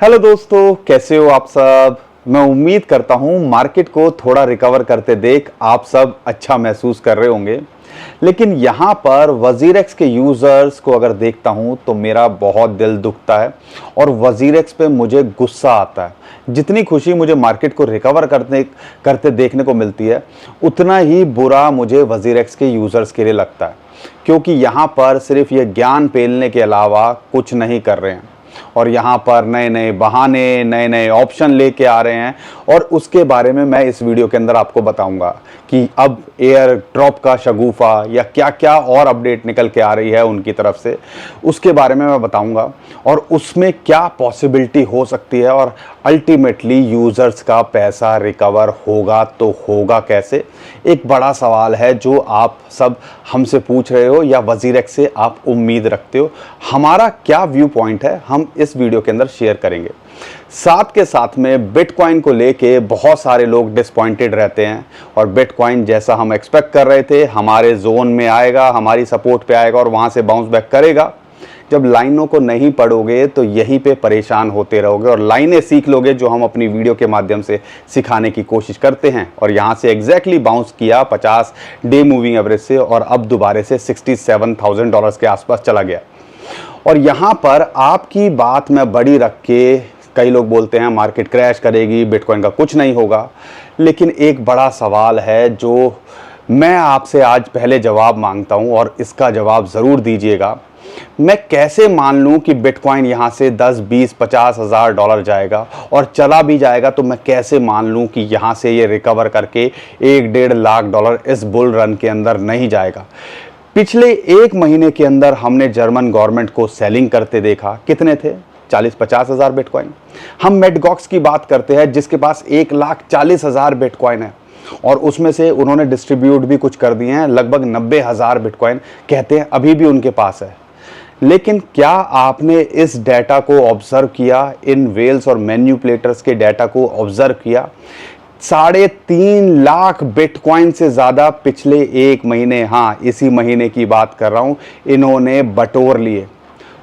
Hello दोस्तों, कैसे हो आप सब। मैं उम्मीद करता हूं मार्केट को थोड़ा रिकवर करते देख आप सब अच्छा महसूस कर रहे होंगे। लेकिन यहां पर वजीरेक्स के यूजर्स को अगर देखता हूं तो मेरा बहुत दिल दुखता है और वजीरेक्स पे मुझे गुस्सा आता है। जितनी खुशी मुझे मार्केट को रिकवर करते देखने को मिलती है, उतना ही बुरा मुझे वजीरेक्स के यूजर्स के लिए लगता है, क्योंकि यहां पर सिर्फ ये ज्ञान पेलने के अलावा कुछ नहीं कर रहे हैं और यहाँ पर नए नए बहाने, नए नए ऑप्शन लेके आ रहे हैं। और उसके बारे में मैं इस वीडियो के अंदर आपको बताऊंगा कि अब एयर ड्रॉप का शगुफा या क्या क्या और अपडेट निकल के आ रही है उनकी तरफ से, उसके बारे में मैं बताऊंगा और उसमें क्या पॉसिबिलिटी हो सकती है और अल्टीमेटली यूजर्स का पैसा रिकवर होगा तो होगा कैसे। एक बड़ा सवाल है जो आप सब हमसे पूछ रहे हो या वजीरेक्स से आप उम्मीद रखते हो। हमारा क्या व्यू पॉइंट है हम इस वीडियो के अंदर शेयर करेंगे। साथ के साथ में बिटकॉइन को लेके बहुत सारे लोग डिसपॉइंटेड रहते हैं और बिटकॉइन जैसा हम एक्सपेक्ट कर रहे थे हमारे जोन में आएगा, हमारी सपोर्ट पे आएगा और वहां से बाउंस बैक करेगा। जब लाइनों को नहीं पढ़ोगे तो यहीं पे परेशान होते रहोगे और लाइनें सीख लोगे जो हम अपनी वीडियो के माध्यम से सिखाने की कोशिश करते हैं। और यहाँ से एग्जैक्टली बाउंस किया 50 डे मूविंग एवरेज से और अब दोबारा से $67,000 के आसपास चला गया। और यहाँ पर आपकी बात मैं बड़ी रख के, कई लोग बोलते हैं मार्केट क्रैश करेगी, बिटकॉइन का कुछ नहीं होगा, लेकिन एक बड़ा सवाल है जो मैं आपसे आज पहले जवाब मांगता हूँ और इसका जवाब ज़रूर दीजिएगा। मैं कैसे मान लूं कि बिटकॉइन यहां से 10, 20, 50 हज़ार डॉलर जाएगा और चला भी जाएगा तो मैं कैसे मान लूं कि यहां से ये रिकवर करके 1-1.5 लाख डॉलर इस बुल रन के अंदर नहीं जाएगा। पिछले एक महीने के अंदर हमने जर्मन गवर्नमेंट को सेलिंग करते देखा। कितने थे? 40-50 हज़ार बिटकॉइन। हम मेडगॉक्स की बात करते हैं जिसके पास 1,40,000 बिटकॉइन है और उसमें से उन्होंने डिस्ट्रीब्यूट भी कुछ कर दिए हैं। लगभग 90,000 बिटकॉइन कहते हैं अभी भी उनके पास है। लेकिन क्या आपने इस डाटा को ऑब्जर्व किया, इन वेल्स और मैन्युपुलेटर्स के डाटा को ऑब्जर्व किया? 3.5 लाख बिटकॉइन से ज़्यादा पिछले एक महीने, हाँ इसी महीने की बात कर रहा हूँ, इन्होंने बटोर लिए।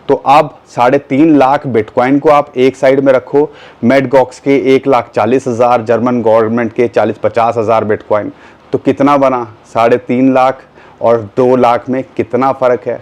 तो अब 3.5 लाख बिटकॉइन को आप एक साइड में रखो, मेडगॉक्स के 1,40,000, जर्मन गवर्नमेंट के 40-50 हज़ार बिटकॉइन, तो कितना बना? 3.5 लाख और 2 लाख में कितना फ़र्क है?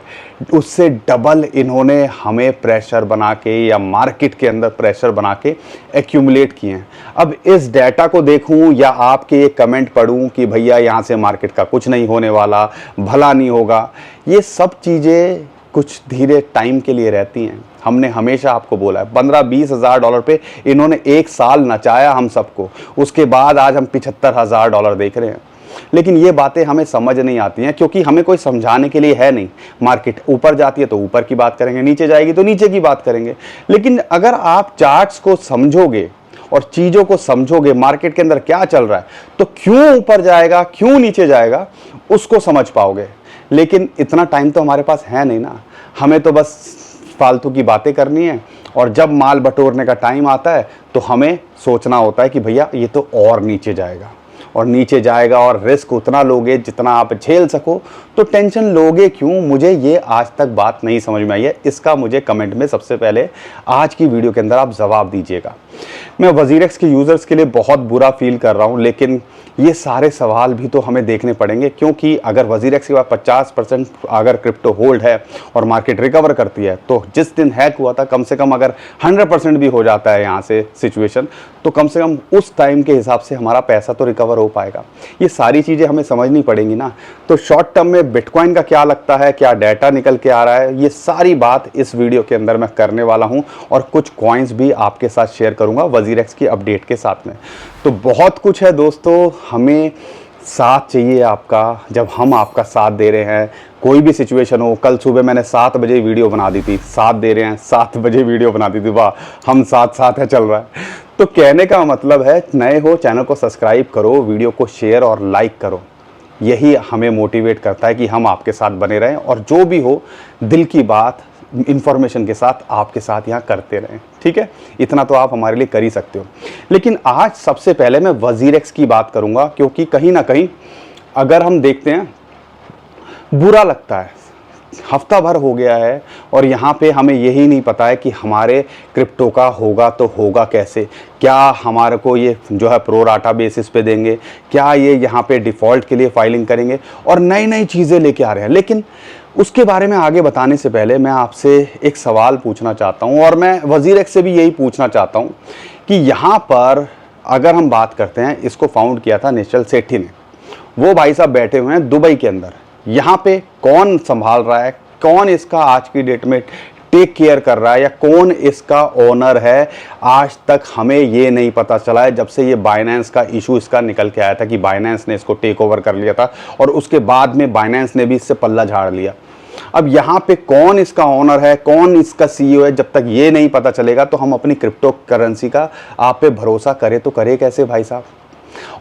उससे डबल इन्होंने हमें प्रेशर बना के या मार्केट के अंदर प्रेशर बना के एक्यूमुलेट किए हैं। अब इस डाटा को देखूं या आपके ये कमेंट पढ़ूं कि भैया यहाँ से मार्केट का कुछ नहीं होने वाला, भला नहीं होगा, ये सब चीज़ें कुछ धीरे टाइम के लिए रहती हैं। हमने हमेशा आपको बोला है 15-20 हज़ार डॉलर पे इन्होंने एक साल नचाया हम सबको, उसके बाद आज हम 75 हज़ार डॉलर देख रहे हैं। लेकिन ये बातें हमें समझ नहीं आती हैं क्योंकि हमें कोई समझाने के लिए है नहीं। मार्केट ऊपर जाती है तो ऊपर की बात करेंगे, नीचे जाएगी तो नीचे की बात करेंगे। लेकिन अगर आप चार्ट्स को समझोगे और चीज़ों को समझोगे, मार्केट के अंदर क्या चल रहा है, तो क्यों ऊपर जाएगा, क्यों नीचे जाएगा, उसको समझ पाओगे। लेकिन इतना टाइम तो हमारे पास है नहीं ना, हमें तो बस फालतू की बातें करनी है और जब माल बटोरने का टाइम आता है तो हमें सोचना होता है कि भैया ये तो और नीचे जाएगा और नीचे जाएगा और रिस्क उतना लोगे जितना आप झेल सको, तो टेंशन लोगे क्यों? मुझे ये आज तक बात नहीं समझ में आई है। इसका मुझे कमेंट में सबसे पहले आज की वीडियो के अंदर आप जवाब दीजिएगा। मैं वजीरेक्स के यूज़र्स के लिए बहुत बुरा फील कर रहा हूँ, लेकिन ये सारे सवाल भी तो हमें देखने पड़ेंगे क्योंकि अगर वजीरेक्स के बाद 50% अगर क्रिप्टो होल्ड है और मार्केट रिकवर करती है तो जिस दिन हैक हुआ था, कम से कम अगर 100% भी हो जाता है यहाँ से सिचुएशन, तो कम से कम उस टाइम के हिसाब से हमारा पैसा तो रिकवर हो पाएगा। ये सारी चीज़ें हमें समझनी पड़ेंगी ना। तो शॉर्ट टर्म में बिटकॉइन का क्या लगता है, क्या डाटा निकल के आ रहा है, ये सारी बात इस वीडियो के अंदर मैं करने वाला हूँ और कुछ कॉइन्स भी आपके साथ शेयर करूँगा वजीरेक्स की अपडेट के साथ में। तो बहुत कुछ है दोस्तों, हमें साथ चाहिए आपका। जब हम आपका साथ दे रहे हैं, कोई भी सिचुएशन हो, कल सुबह मैंने 7 बजे वीडियो बना दी थी, साथ दे रहे हैं 7 बजे वीडियो बना दी थी, वाह हम साथ साथ है चल रहा है। तो कहने का मतलब है, नए हो चैनल को सब्सक्राइब करो, वीडियो को शेयर और लाइक करो। यही हमें मोटिवेट करता है कि हम आपके साथ बने रहें और जो भी हो दिल की बात इंफॉर्मेशन के साथ आपके साथ यहाँ करते रहें। ठीक है, इतना तो आप हमारे लिए कर ही सकते हो। लेकिन आज सबसे पहले मैं वजीरेक्स की बात करूँगा क्योंकि कहीं ना कहीं अगर हम देखते हैं बुरा लगता है हफ्ता भर हो गया है और यहाँ पे हमें यही नहीं पता है कि हमारे क्रिप्टो का होगा तो होगा कैसे। क्या हमारे को ये जो है प्रो राटा बेसिस पे देंगे, क्या ये यहाँ पे डिफ़ॉल्ट के लिए फाइलिंग करेंगे, और नई नई चीज़ें लेके आ रहे हैं। लेकिन उसके बारे में आगे बताने से पहले मैं आपसे एक सवाल पूछना चाहता हूँ, और मैं वज़ीरेक्स से भी यही पूछना चाहता हूँ कि यहाँ पर अगर हम बात करते हैं, इसको फाउंड किया था निश्चल सेठी ने, वो भाई साहब बैठे हुए हैं दुबई के अंदर। यहाँ पे कौन संभाल रहा है, कौन इसका आज की डेट में टेक केयर कर रहा है, या कौन इसका ओनर है, आज तक हमें ये नहीं पता चला है। जब से ये बाइनेंस का इशू इसका निकल के आया था कि बाइनेंस ने इसको टेक ओवर कर लिया था, और उसके बाद में बाइनेंस ने भी इससे पल्ला झाड़ लिया। अब यहाँ पे कौन इसका ओनर है, कौन इसका सीईओ है, जब तक ये नहीं पता चलेगा तो हम अपनी क्रिप्टो करेंसी का आप पे भरोसा करें तो करें कैसे भाई साहब।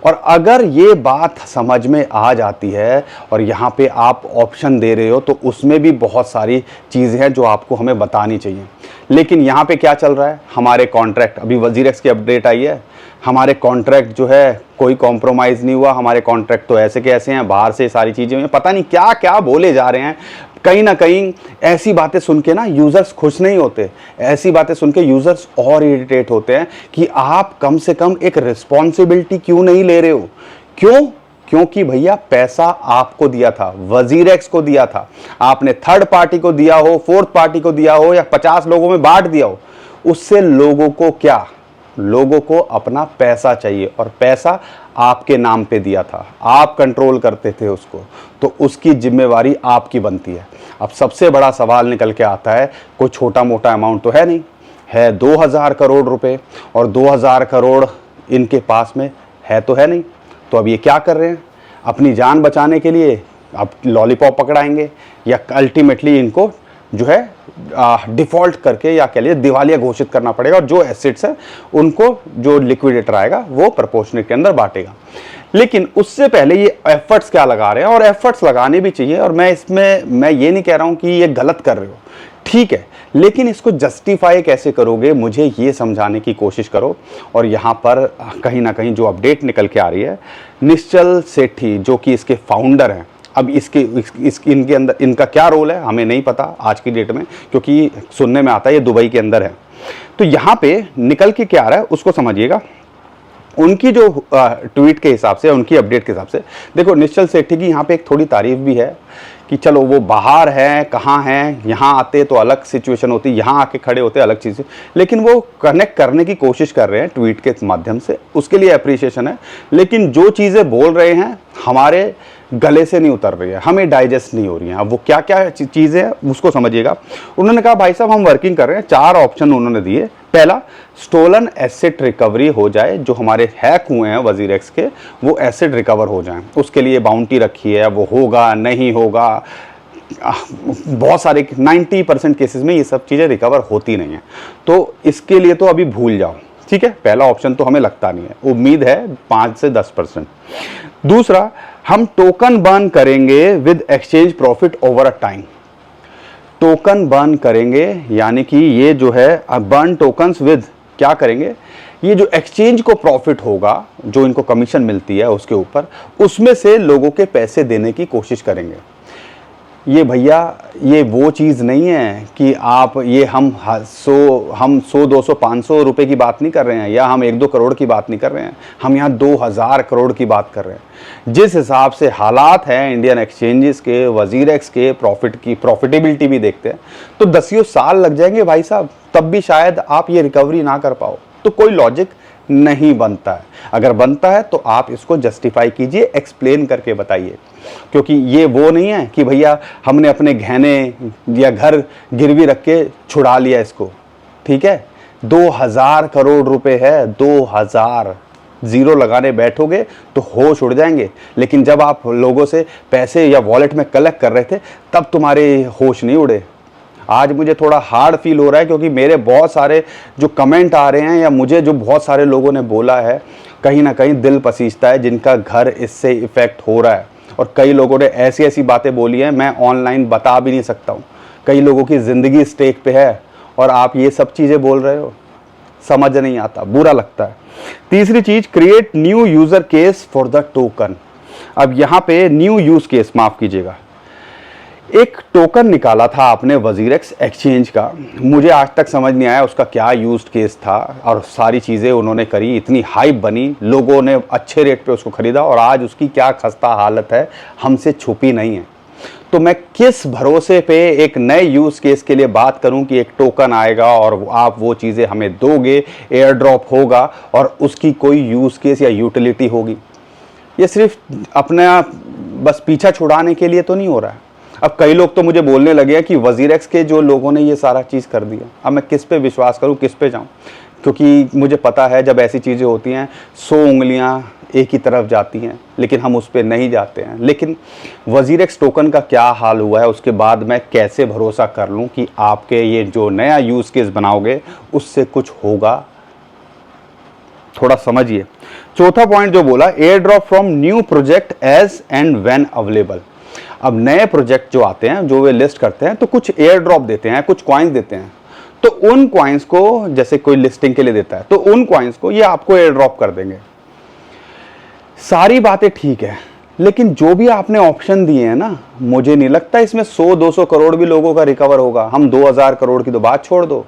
और अगर ये बात समझ में आ जाती है और यहाँ पे आप ऑप्शन दे रहे हो, तो उसमें भी बहुत सारी चीज़ें हैं जो आपको हमें बतानी चाहिए। लेकिन यहाँ पे क्या चल रहा है, हमारे कॉन्ट्रैक्ट, अभी वज़ीरेक्स की अपडेट आई है, हमारे कॉन्ट्रैक्ट जो है कोई कॉम्प्रोमाइज़ नहीं हुआ, हमारे कॉन्ट्रैक्ट तो ऐसे के ऐसे हैं, बाहर से सारी चीज़ें हुई, पता नहीं क्या क्या बोले जा रहे हैं। कहीं ना कहीं ऐसी बातें सुन के ना यूज़र्स खुश नहीं होते, ऐसी बातें सुन के यूज़र्स और इरिटेट होते हैं कि आप कम से कम एक रिस्पॉन्सिबिलिटी क्यों नहीं ले रहे हो। क्यों? क्योंकि भैया पैसा आपको दिया था, वज़ीरेक्स को दिया था, आपने थर्ड पार्टी को दिया हो, फोर्थ पार्टी को दिया हो, या 50 लोगों में बांट दिया हो, उससे लोगों को क्या, लोगों को अपना पैसा चाहिए, और पैसा आपके नाम पे दिया था, आप कंट्रोल करते थे उसको, तो उसकी जिम्मेवारी आपकी बनती है। अब सबसे बड़ा सवाल निकल के आता है, कोई छोटा मोटा अमाउंट तो है नहीं, है 2000 करोड़ रुपए, और 2000 करोड़ इनके पास में है तो है नहीं। तो अब ये क्या कर रहे हैं, अपनी जान बचाने के लिए अब लॉलीपॉप पकड़ाएंगे, या अल्टीमेटली इनको जो है डिफ़ॉल्ट करके, या कह लीजिए दिवालिया घोषित करना पड़ेगा, और जो एसेट्स हैं उनको जो लिक्विडेटर आएगा वो प्रोपोर्शनेट के अंदर बांटेगा। लेकिन उससे पहले ये एफर्ट्स क्या लगा रहे हैं, और एफर्ट्स लगाने भी चाहिए, और मैं ये नहीं कह रहा हूँ कि ये गलत कर रहे हो, ठीक है, लेकिन इसको जस्टिफाई कैसे करोगे, मुझे ये समझाने की कोशिश करो। और यहाँ पर कहीं ना कहीं जो अपडेट निकल के आ रही है, निश्चल सेठी जो कि इसके फाउंडर हैं, अब इनके अंदर इनका क्या रोल है हमें नहीं पता आज की डेट में, क्योंकि सुनने में आता है ये दुबई के अंदर है। तो यहाँ पे निकल के क्या आ रहा है उसको समझिएगा। उनकी जो ट्वीट के हिसाब से, उनकी अपडेट के हिसाब से, देखो निश्चल सेठी की यहाँ पे एक थोड़ी तारीफ भी है कि चलो वो बाहर हैं, कहाँ हैं, यहाँ आते तो अलग सिचुएशन होती, यहाँ आके खड़े होते अलग चीज़, लेकिन वो कनेक्ट करने की कोशिश कर रहे हैं ट्वीट के माध्यम से, उसके लिए अप्रिशिएशन है। लेकिन जो चीज़ें बोल रहे हैं हमारे गले से नहीं उतर रही है, हमें डाइजेस्ट नहीं हो रही हैं। अब वो क्या क्या चीज़ें हैं उसको समझिएगा। उन्होंने कहा भाई साहब हम वर्किंग कर रहे हैं, 4 ऑप्शन उन्होंने दिए। पहला, स्टोलन एसेट रिकवरी हो जाए, जो हमारे हैक हुए हैं वज़ीरेक्स के, वो एसेट रिकवर हो जाएं, उसके लिए बाउंटी रखी है, वो होगा नहीं होगा, बहुत सारे 90% केसेस में ये सब चीज़ें रिकवर होती नहीं हैं, तो इसके लिए तो अभी भूल जाओ, ठीक है। पहला ऑप्शन तो हमें लगता नहीं है, उम्मीद है 5 से 10%। दूसरा, हम टोकन बर्न करेंगे with exchange profit over a time. Token burn करेंगे, यानी कि ये जो है बर्न टोकन्स विद, क्या करेंगे, ये जो एक्सचेंज को प्रॉफिट होगा, जो इनको कमीशन मिलती है उसके ऊपर, उसमें से लोगों के पैसे देने की कोशिश करेंगे। ये भैया ये वो चीज़ नहीं है कि आप ये हम 100, 200, 500 रुपए की बात नहीं कर रहे हैं, या हम 1-2 करोड़ की बात नहीं कर रहे हैं, हम यहाँ 2000 करोड़ की बात कर रहे हैं। जिस हिसाब से हालात हैं इंडियन एक्सचेंजेस के, वज़ीरेक्स के प्रॉफिटेबिलिटी भी देखते हैं, तो 10 साल लग जाएंगे भाई साहब, तब भी शायद आप ये रिकवरी ना कर पाओ। तो कोई लॉजिक नहीं बनता है। अगर बनता है तो आप इसको जस्टिफाई कीजिए, एक्सप्लेन करके बताइए, क्योंकि ये वो नहीं है कि भैया हमने अपने गहने या घर गिरवी रख के छुड़ा लिया इसको, ठीक है। 2000 करोड़ रुपए है, 2000, जीरो लगाने बैठोगे तो होश उड़ जाएंगे। लेकिन जब आप लोगों से पैसे या वॉलेट में कलेक्ट कर रहे थे तब तुम्हारे होश नहीं उड़े। आज मुझे थोड़ा हार्ड फील हो रहा है, क्योंकि मेरे बहुत सारे जो कमेंट आ रहे हैं, या मुझे जो बहुत सारे लोगों ने बोला है, कहीं ना कहीं दिल पसीजता है, जिनका घर इससे इफ़ेक्ट हो रहा है। और कई लोगों ने ऐसी ऐसी बातें बोली हैं, मैं ऑनलाइन बता भी नहीं सकता हूँ। कई लोगों की ज़िंदगी स्टेक पे है और आप ये सब चीज़ें बोल रहे हो, समझ नहीं आता, बुरा लगता है। तीसरी चीज़, create new user case for the token. अब यहाँ पे न्यू यूज़ केस, माफ़ कीजिएगा, एक टोकन निकाला था आपने वजीरेक्स एक्सचेंज का, मुझे आज तक समझ नहीं आया उसका क्या यूज्ड केस था, और सारी चीज़ें उन्होंने करी, इतनी हाइप बनी, लोगों ने अच्छे रेट पे उसको ख़रीदा, और आज उसकी क्या खस्ता हालत है हमसे छुपी नहीं है। तो मैं किस भरोसे पे एक नए यूज़ केस के लिए बात करूं कि एक टोकन आएगा और आप वो चीज़ें हमें दोगे, एयर ड्रॉप होगा और उसकी कोई यूज़ केस या यूटिलिटी होगी। ये सिर्फ अपना बस पीछा छुड़ाने के लिए तो नहीं हो रहा है। अब कई लोग तो मुझे बोलने लगे हैं कि वजीरेक्स के जो लोगों ने ये सारा चीज़ कर दिया, अब मैं किस पे विश्वास करूं, किस पे जाऊं, क्योंकि मुझे पता है जब ऐसी चीज़ें होती हैं 100 उंगलियां एक ही तरफ जाती हैं, लेकिन हम उस पर नहीं जाते हैं। लेकिन वजीरेक्स टोकन का क्या हाल हुआ है, उसके बाद मैं कैसे भरोसा कर लूं कि आपके ये जो नया यूज़ केस बनाओगे उससे कुछ होगा, थोड़ा समझिए। चौथा पॉइंट जो बोला, air drop from new project as and when available. अब नए प्रोजेक्ट जो आते हैं, जो वे लिस्ट करते हैं, तो कुछ एयर ड्रॉप देते हैं, कुछ कॉइन्स देते हैं, तो उन कॉइन्स को, जैसे कोई लिस्टिंग के लिए देता है, तो उन कॉइन्स को ये आपको एयर ड्रॉप कर देंगे। सारी बातें ठीक है, लेकिन जो भी आपने ऑप्शन दिए हैं ना, मुझे नहीं लगता इसमें 100-200 करोड़ भी लोगों का रिकवर होगा। हम 2000 करोड़ की तो बात छोड़ दो,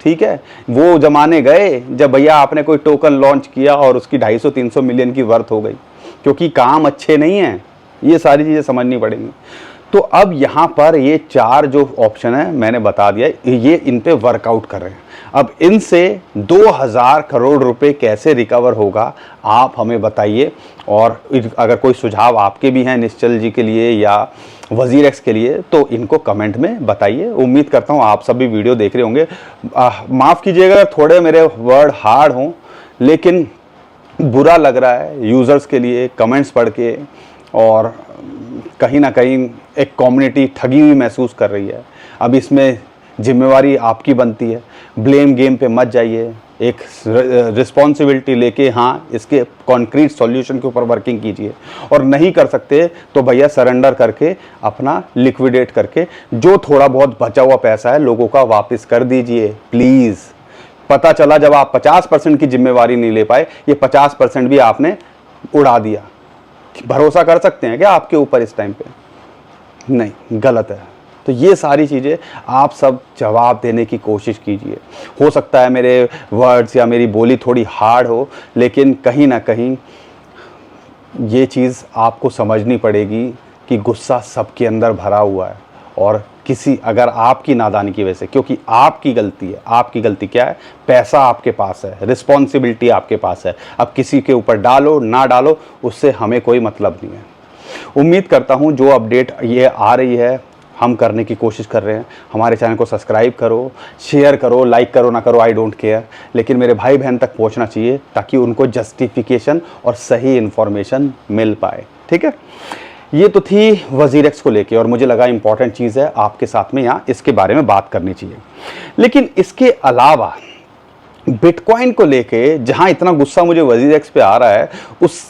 ठीक है, वो जमाने गए जब भैया आपने कोई टोकन लॉन्च किया और उसकी 250-300 मिलियन की वर्थ हो गई, क्योंकि काम अच्छे नहीं है। ये सारी चीज़ें समझनी पड़ेंगी। तो अब यहाँ पर ये 4 जो ऑप्शन है मैंने बता दिया, ये इन पे वर्कआउट कर रहे हैं। अब इनसे 2000 करोड़ रुपए कैसे रिकवर होगा आप हमें बताइए, और अगर कोई सुझाव आपके भी हैं निश्चल जी के लिए या वजीरेक्स के लिए, तो इनको कमेंट में बताइए। उम्मीद करता हूँ आप सब भी वीडियो देख रहे होंगे। माफ़ कीजिएगा थोड़े मेरे वर्ड हार्ड हों, लेकिन बुरा लग रहा है यूज़र्स के लिए कमेंट्स पढ़ के, और कहीं ना कहीं एक कम्युनिटी ठगी हुई महसूस कर रही है। अब इसमें जिम्मेवारी आपकी बनती है, ब्लेम गेम पे मत जाइए, एक रिस्पॉन्सिबिलिटी लेके हाँ इसके कॉन्क्रीट सॉल्यूशन के ऊपर वर्किंग कीजिए, और नहीं कर सकते तो भैया सरेंडर करके अपना लिक्विडेट करके जो थोड़ा बहुत बचा हुआ पैसा है लोगों का वापस कर दीजिए प्लीज़। पता चला जब आप 50% की जिम्मेवारी नहीं ले पाए, ये 50% भी आपने उड़ा दिया। भरोसा कर सकते हैं क्या आपके ऊपर इस टाइम पे? नहीं, गलत है। तो ये सारी चीज़ें आप सब जवाब देने की कोशिश कीजिए। हो सकता है मेरे वर्ड्स या मेरी बोली थोड़ी हार्ड हो, लेकिन कहीं ना कहीं ये चीज़ आपको समझनी पड़ेगी कि गुस्सा सबके अंदर भरा हुआ है, और किसी अगर आपकी नादानी की वजह से, क्योंकि आपकी गलती है, आपकी गलती क्या है, पैसा आपके पास है, रिस्पॉन्सिबिलिटी आपके पास है। अब किसी के ऊपर डालो ना डालो उससे हमें कोई मतलब नहीं है। उम्मीद करता हूँ जो अपडेट ये आ रही है हम करने की कोशिश कर रहे हैं। हमारे चैनल को सब्सक्राइब करो, शेयर करो, लाइक करो ना करो, आई डोंट केयर, लेकिन मेरे भाई बहन तक पहुंचना चाहिए ताकि उनको जस्टिफिकेशन और सही इन्फॉर्मेशन मिल पाए। ठीक है, ये तो थी वजीरेक्स को लेके, और मुझे लगा इंपॉर्टेंट चीज़ है आपके साथ में यहाँ इसके बारे में बात करनी चाहिए। लेकिन इसके अलावा बिटकॉइन को लेके जहां इतना गुस्सा मुझे वजीरेक्स पे आ रहा है,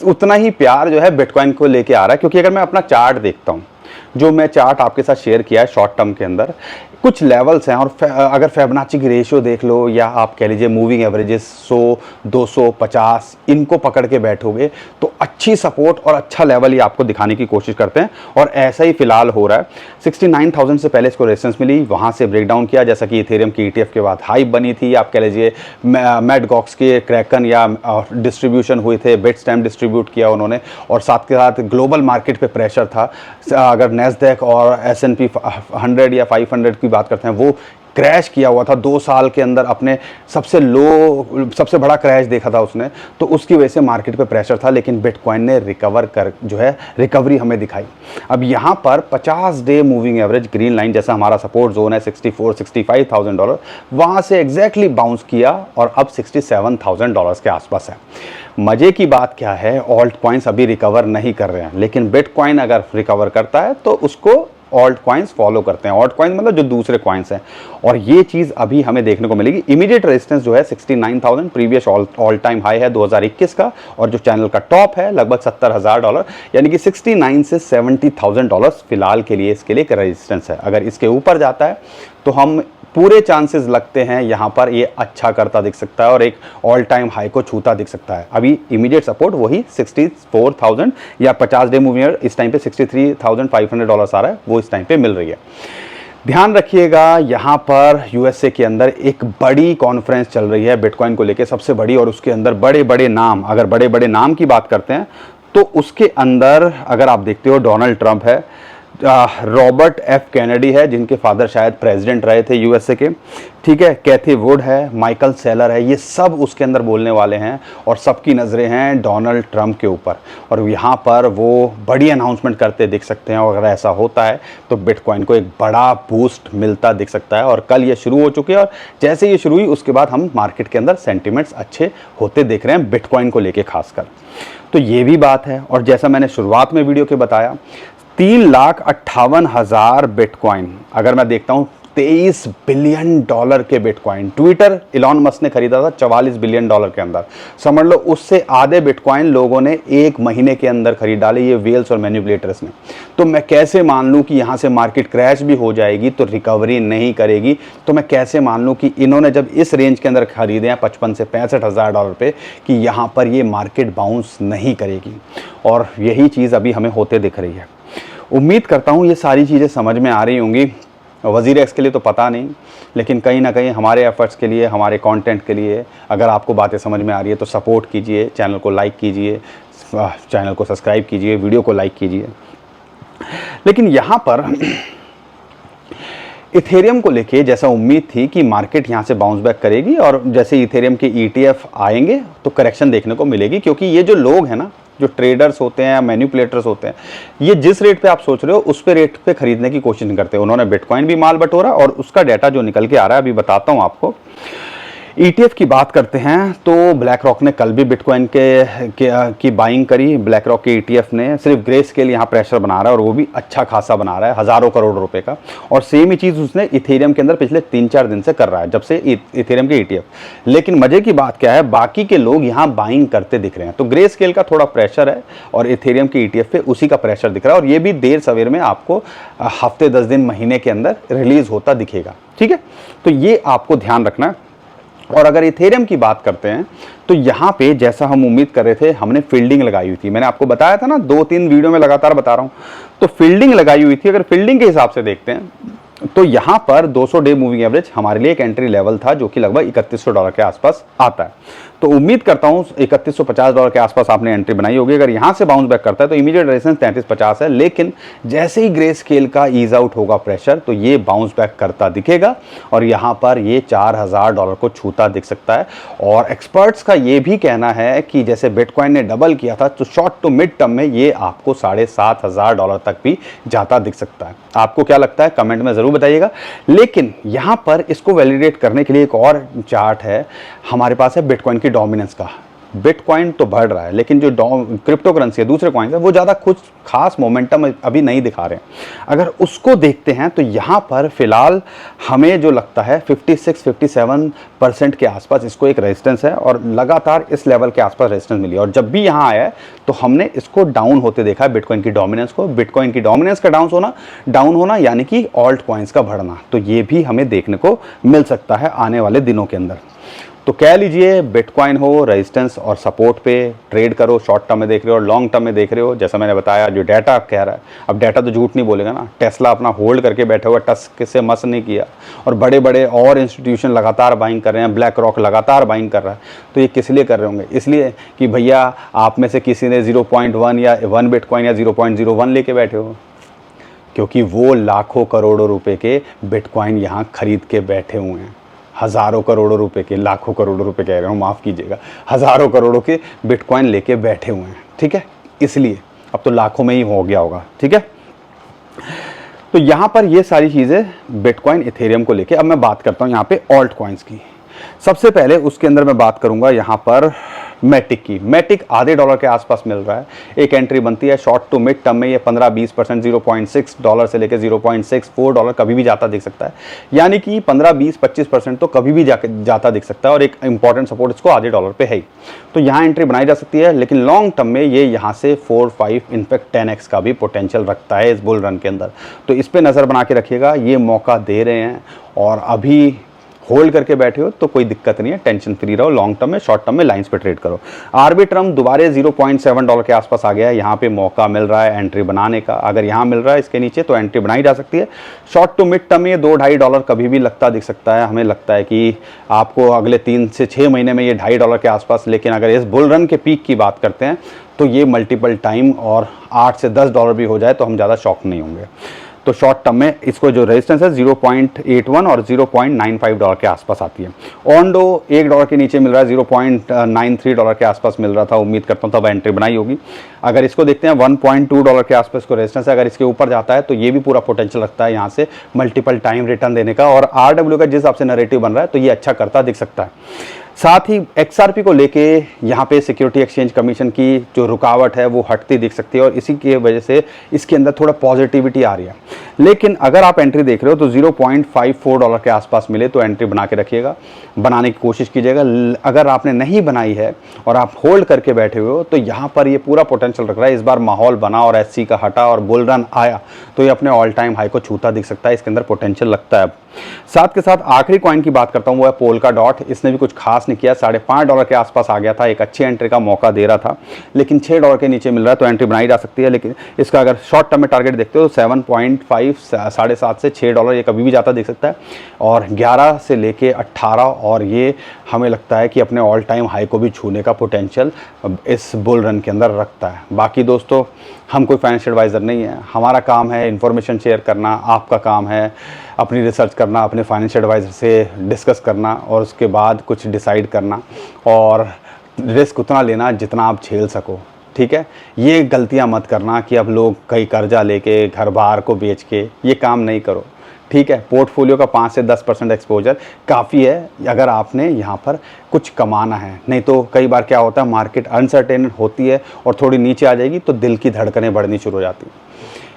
उतना ही प्यार जो है बिटकॉइन को लेके आ रहा है। क्योंकि अगर मैं अपना चार्ट देखता हूं, जो मैं चार्ट आपके साथ शेयर किया है शॉर्ट टर्म के अंदर, कुछ लेवल्स हैं, और अगर फिबोनाची की रेशियो देख लो, या आप कह लीजिए मूविंग एवरेजेस 100, 200, 50, इनको पकड़ के बैठोगे तो अच्छी सपोर्ट और अच्छा लेवल ही आपको दिखाने की कोशिश करते हैं, और ऐसा ही फिलहाल हो रहा है। 69,000 से पहले इसको रेजिस्टेंस मिली, वहाँ से ब्रेकडाउन किया, जैसा कि इथेरियम की ETF के बाद हाइप बनी थी, आप कह लीजिए मैड गॉक्स के क्रैकन या डिस्ट्रीब्यूशन हुए थे, बिटस्टैम्प डिस्ट्रीब्यूट किया उन्होंने, और साथ के साथ ग्लोबल मार्केट पे प्रेशर था। अगर नैस्डैक और S&P 100 या 500 की बात करते हैं, वो क्रैश किया हुआ था 2 साल के अंदर, अपने सबसे लो, सबसे बड़ा क्रैश देखा था उसने, तो उसकी वजह से मार्केट पे प्रेशर था। लेकिन बिटकॉइन ने रिकवर कर जो है रिकवरी हमें दिखाई। अब यहाँ पर 50 day moving average green line जैसा हमारा सपोर्ट जोन है $64,000-65,000, वहाँ से एग्जैक्टली बाउंस किया और अब $67,000 के आसपास है। मज़े की बात क्या है, ऑल्ट कॉइन्स अभी रिकवर नहीं कर रहे हैं, लेकिन बिटकॉइन अगर रिकवर करता है तो उसको ऑल्ट कॉइन्स फॉलो करते हैं। ऑल्ट कॉइन्स मतलब जो दूसरे कॉइन्स हैं, और ये चीज़ अभी हमें देखने को मिलेगी। इमीडिएट रेजिस्टेंस जो है 69,000, प्रीवियस ऑल टाइम हाई है 2021 का, और जो चैनल का टॉप है लगभग $70,000, यानी कि 69 से $70,000 फिलहाल के लिए इसके लिए एक रेजिस्टेंस है। अगर इसके ऊपर जाता है तो हम पूरे चांसेस लगते हैं यहाँ पर ये अच्छा करता दिख सकता है और एक ऑल टाइम हाई को छूता दिख सकता है। अभी इमीडिएट सपोर्ट वही 64,000 या 50 डे मूविंग इस टाइम पे $63,500 आ रहा है, वो इस टाइम पे मिल रही है। ध्यान रखिएगा यहाँ पर यूएसए के अंदर एक बड़ी कॉन्फ्रेंस चल रही है बिटकॉइन को लेके, सबसे बड़ी, और उसके अंदर बड़े बड़े नाम, अगर बड़े बड़े नाम की बात करते हैं तो उसके अंदर अगर आप देखते हो डोनाल्ड ट्रंप है, रॉबर्ट एफ कैनेडी है जिनके फादर शायद प्रेसिडेंट रहे थे यूएसए के, ठीक है, कैथी वुड है, माइकल सेलर है, ये सब उसके अंदर बोलने वाले हैं और सबकी नज़रें हैं डोनाल्ड ट्रंप के ऊपर और यहाँ पर वो बड़ी अनाउंसमेंट करते दिख सकते हैं और अगर ऐसा होता है तो बिटकॉइन को एक बड़ा बूस्ट मिलता दिख सकता है। और कल ये शुरू हो चुकी है और जैसे ये शुरू हुई उसके बाद हम मार्केट के अंदर सेंटिमेंट्स अच्छे होते देख रहे हैं बिटकॉइन को लेके खासकर, तो ये भी बात है। और जैसा मैंने शुरुआत में वीडियो के बताया, 3,58,000 बिटकॉइन, अगर मैं देखता हूं $23 बिलियन के बिटकॉइन, ट्विटर इलॉन मस्क ने खरीदा था $44 बिलियन के अंदर, समझ लो उससे आधे बिटकॉइन लोगों ने एक महीने के अंदर खरीद डाले, ये वेल्स और मैनिपुलेटर्स ने। तो मैं कैसे मान लूं कि यहां से मार्केट क्रैश भी हो जाएगी तो रिकवरी नहीं करेगी, तो मैं कैसे मान लूं कि इन्होंने जब इस रेंज के अंदर खरीदे हैं $55,000 से $65,000 पे कि यहां पर ये मार्केट बाउंस नहीं करेगी, और यही चीज़ अभी हमें होते दिख रही है। उम्मीद करता हूँ ये सारी चीज़ें समझ में आ रही होंगी। वज़ीर के लिए तो पता नहीं, लेकिन कहीं ना कहीं हमारे एफर्ट्स के लिए, हमारे कंटेंट के लिए अगर आपको बातें समझ में आ रही है तो सपोर्ट कीजिए, चैनल को लाइक कीजिए, चैनल को सब्सक्राइब कीजिए, वीडियो को लाइक कीजिए। लेकिन यहाँ पर इथेरियम को लेके जैसा उम्मीद थी कि मार्केट यहाँ से बाउंस बैक करेगी और जैसे इथेरियम के ETF आएंगे तो करेक्शन देखने को मिलेगी, क्योंकि ये जो लोग हैं ना, जो ट्रेडर्स होते हैं, मैनिपुलेटर्स होते हैं, ये जिस रेट पे आप सोच रहे हो उस पे रेट पे खरीदने की कोशिश नहीं करते। उन्होंने बिटकॉइन भी माल बटोरा और उसका डाटा जो निकल के आ रहा है अभी बताता हूँ आपको। ETF की बात करते हैं तो ब्लैक रॉक ने कल भी बिटकॉइन की बाइंग करी। ब्लैक रॉक के ETF ने सिर्फ ग्रेस के लिए यहाँ प्रेशर बना रहा है और वो भी अच्छा खासा बना रहा है, हज़ारों करोड़ रुपए का, और सेम ही चीज़ उसने इथेरियम के अंदर पिछले 3-4 दिन से कर रहा है, जब से इथेरियम के ETF। लेकिन मजे की बात क्या है, बाकी के लोग यहाँ बाइंग करते दिख रहे हैं, तो ग्रे स्केल का थोड़ा प्रेशर है और इथेरियम के ETF पे उसी का प्रेशर दिख रहा है, और ये भी देर सवेर में आपको हफ्ते 10 दिन महीने के अंदर रिलीज होता दिखेगा, ठीक है। तो ये आपको ध्यान रखना है। और अगर इथेरियम की बात करते हैं तो यहाँ पे जैसा हम उम्मीद कर रहे थे, हमने फील्डिंग लगाई हुई थी, मैंने आपको बताया था ना, 2-3 वीडियो में लगातार बता रहा हूँ, तो फील्डिंग लगाई हुई थी। अगर फील्डिंग के हिसाब से देखते हैं तो यहाँ पर 200 डे मूविंग एवरेज हमारे लिए एक एंट्री लेवल था जो कि लगभग $3100 के आसपास आता है। तो उम्मीद करता हूँ $3150 के आसपास आपने एंट्री बनाई होगी। अगर यहाँ से बाउंस बैक करता है तो इमीडिएट रेजिस्टेंस 3350 है, लेकिन जैसे ही ग्रे स्केल का ईज आउट होगा प्रेशर तो ये बाउंस बैक करता दिखेगा और यहाँ पर ये $4000 को छूता दिख सकता है। और एक्सपर्ट्स का ये भी कहना है कि जैसे बिटकॉइन ने डबल किया था तो शॉर्ट टू मिड टर्म में ये आपको $7500 तक भी जाता दिख सकता है। आपको क्या लगता है कमेंट में ज़रूर बताइएगा। लेकिन यहाँ पर इसको वैलिडेट करने के लिए एक और चार्ट है हमारे पास, है बिटकॉइन की डोमिनेंस का। बिटकॉइन तो बढ़ रहा है लेकिन जो क्रिप्टो करेंसी है, दूसरे कॉइन्स है, वो ज़्यादा कुछ खास मोमेंटम अभी नहीं दिखा रहे हैं। अगर उसको देखते हैं तो यहाँ पर फिलहाल हमें जो लगता है 56-57% के आसपास इसको एक रेजिस्टेंस है और लगातार इस लेवल के आसपास रेजिस्टेंस मिली है। और जब भी यहाँ आया है तो हमने इसको डाउन होते देखा है, बिटकॉइन की डोमिनेंस को। बिटकॉइन की डोमिनेंस का डाउन होना यानी कि ऑल्ट कॉइन्स का बढ़ना, तो ये भी हमें देखने को मिल सकता है आने वाले दिनों के अंदर। तो कह लीजिए बिटकॉइन हो रेजिस्टेंस और सपोर्ट पे ट्रेड करो, शॉर्ट टर्म में देख रहे हो और लॉन्ग टर्म में देख रहे हो। जैसा मैंने बताया, जो डाटा कह रहा है, अब डाटा तो झूठ नहीं बोलेगा ना। टेस्ला अपना होल्ड करके बैठे हुआ, टस्क से मस नहीं किया, और बड़े बड़े और इंस्टीट्यूशन लगातार बाइंग कर रहे हैं, ब्लैक रॉक लगातार बाइंग कर रहा है। तो ये किस लिए कर रहे होंगे? इसलिए कि भैया आप में से किसी ने 0.1 या 1 बिटकॉइन या 0.01 लेके बैठे हो, क्योंकि वो लाखों करोड़ों रुपए के बिटकॉइन यहाँ खरीद के बैठे हुए हैं। हज़ारों करोड़ों रुपए के, लाखों करोड़ों रुपए कह रहा हूँ, माफ़ कीजिएगा, हज़ारों करोड़ों के बिटकॉइन लेके बैठे हुए हैं, ठीक है। इसलिए अब तो लाखों में ही हो गया होगा, ठीक है। तो यहाँ पर ये सारी चीज़ें बिटकॉइन इथेरियम को लेके। अब मैं बात करता हूँ यहाँ पे ऑल्ट कॉइन्स की। सबसे पहले उसके अंदर मैं बात करूँगा यहाँ पर मैटिक आधे डॉलर के आसपास मिल रहा है, एक एंट्री बनती है शॉर्ट टू मिड टर्म में। ये 15-20% $0.6 से लेकर $0.64 कभी भी जाता दिख सकता है, यानी कि 15-20-25% तो कभी भी जाता दिख सकता है, और एक इंपॉर्टेंट सपोर्ट इसको आधे डॉलर पे है ही। तो यहाँ एंट्री बनाई जा सकती है, लेकिन लॉन्ग टर्म में ये यहाँ से 4-5 इनफैक्ट 10x का भी पोटेंशियल रखता है इस बुल रन के अंदर। तो इस पर नज़र बना के रखिएगा, ये मौका दे रहे हैं और अभी होल्ड करके बैठे हो तो कोई दिक्कत नहीं है, टेंशन फ्री रहो। लॉन्ग टर्म में, शॉर्ट टर्म में लाइंस पे ट्रेड करो। आरबी ट्रम दोबारा $0.7 के आसपास आ गया है, यहाँ पे मौका मिल रहा है एंट्री बनाने का। अगर यहाँ मिल रहा है इसके नीचे तो एंट्री बनाई जा सकती है। शॉर्ट टू मिड टर्म में $2-2.5 कभी भी लगता दिख सकता है। हमें लगता है कि आपको अगले 3 से 6 महीने में ये $2.5 के आसपास, लेकिन अगर इस बुल रन के पीक की बात करते हैं तो ये मल्टीपल टाइम और $8 से $10 भी हो जाए तो हम ज़्यादा शॉक नहीं होंगे। तो शॉर्ट टर्म में इसको जो रेजिस्टेंस है 0.81 और $0.95 के आसपास आती है। ऑन डो $1 के नीचे मिल रहा है, $0.93 के आसपास मिल रहा था, उम्मीद करता हूँ तब एंट्री बनाई होगी। अगर इसको देखते हैं $1.2 के आसपास को रेजिस्टेंस है, अगर इसके ऊपर जाता है तो ये भी पूरा पोटेंशियल रखता है यहाँ से मल्टीपल टाइम रिटर्न देने का। और RW का जिस हिसाब से नैरेटिव बन रहा है तो ये अच्छा करता दिख सकता है। साथ ही XRP को लेके यहाँ पे सिक्योरिटी एक्सचेंज कमीशन की जो रुकावट है वो हटती दिख सकती है, और इसी की वजह से इसके अंदर थोड़ा पॉजिटिविटी आ रही है। लेकिन अगर आप एंट्री देख रहे हो तो $0.54 के आसपास मिले तो एंट्री बना के रखिएगा, बनाने की कोशिश कीजिएगा। अगर आपने नहीं बनाई है और आप होल्ड करके बैठे हुए हो तो यहाँ पर ये पूरा पोटेंशियल रख रहा है। इस बार माहौल बना और SC का हटा और बुल रन आया तो ये अपने ऑल टाइम हाई को छूता दिख सकता है, इसके अंदर पोटेंशियल लगता है। साथ के साथ आखिरी कॉइन की बात करता हूँ, वो है पोल्का डॉट। इसने भी कुछ खास नहीं किया, $5.5 के आसपास आ गया था, एक अच्छी एंट्री का मौका दे रहा था, लेकिन $6 के नीचे मिल रहा है तो एंट्री बनाई जा सकती है। लेकिन इसका अगर शॉर्ट टर्म में टारगेट देखते हो तो 7.5 7.5 से $6 ये कभी भी जाता दिख सकता है, और 11 से लेके 18, और ये हमें लगता है कि अपने ऑल टाइम हाई को भी छूने का पोटेंशियल इस बुल रन के अंदर रखता है। बाकी दोस्तों, हम कोई फाइनेंशियल एडवाइज़र नहीं है, हमारा काम है इन्फॉर्मेशन शेयर करना, आपका काम है अपनी रिसर्च करना, अपने फाइनेंशियल एडवाइज़र से डिस्कस करना और उसके बाद कुछ डिसाइड करना, और रिस्क उतना लेना जितना आप झेल सको। ठीक है, ये गलतियां मत करना कि अब लोग कहीं कर्जा लेके घर बाहर को बेच के, ये काम नहीं करो। ठीक है, पोर्टफोलियो का 5 से 10% एक्सपोजर काफ़ी है अगर आपने यहाँ पर कुछ कमाना है। नहीं तो कई बार क्या होता है, मार्केट अनसर्टेन होती है और थोड़ी नीचे आ जाएगी तो दिल की धड़कनें बढ़नी शुरू हो जाती हैं।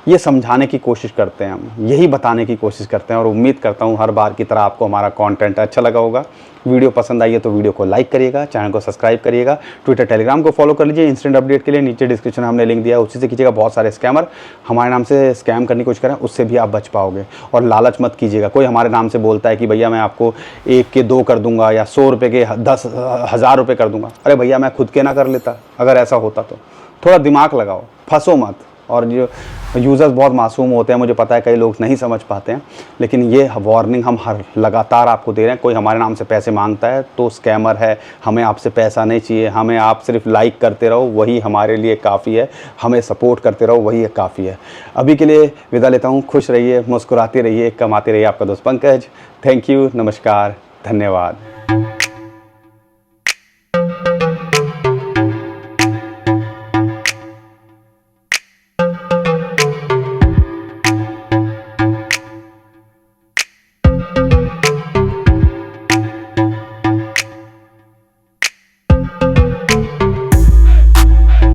ये समझाने की कोशिश करते हैं हम, यही बताने की कोशिश करते हैं, और उम्मीद करता हूँ हर बार की तरह आपको हमारा कंटेंट अच्छा लगा होगा। वीडियो पसंद आई है तो वीडियो को लाइक करिएगा, चैनल को सब्सक्राइब करिएगा, ट्विटर टेलीग्राम को फॉलो कर लीजिए। इंस्टेंट अपडेट के लिए नीचे डिस्क्रिप्शन में हमने लिंक दिया है, उसी से कीजिएगा। बहुत सारे स्कैमर हमारे नाम से स्कैम करने की कोशिश करें, उससे भी आप बच पाओगे। और लालच मत कीजिएगा, कोई हमारे नाम से बोलता है कि भैया मैं आपको 1 के 2 कर दूंगा या 100 रुपये के 10,000 रुपये कर दूंगा। अरे भैया, मैं खुद के ना कर लेता अगर ऐसा होता तो। थोड़ा दिमाग लगाओ, फंसो मत। और जो यूज़र्स बहुत मासूम होते हैं, मुझे पता है कई लोग नहीं समझ पाते हैं, लेकिन ये वार्निंग हम हर लगातार आपको दे रहे हैं। कोई हमारे नाम से पैसे मांगता है तो स्कैमर है, हमें आपसे पैसा नहीं चाहिए, हमें आप सिर्फ लाइक करते रहो, वही हमारे लिए काफ़ी है, हमें सपोर्ट करते रहो, वही काफ़ी है। अभी के लिए विदा लेता हूँ, खुश रहिए, मुस्कुराते रहिए, कमाते रहिए। आपका दोस्त पंकज। थैंक यू, नमस्कार, धन्यवाद।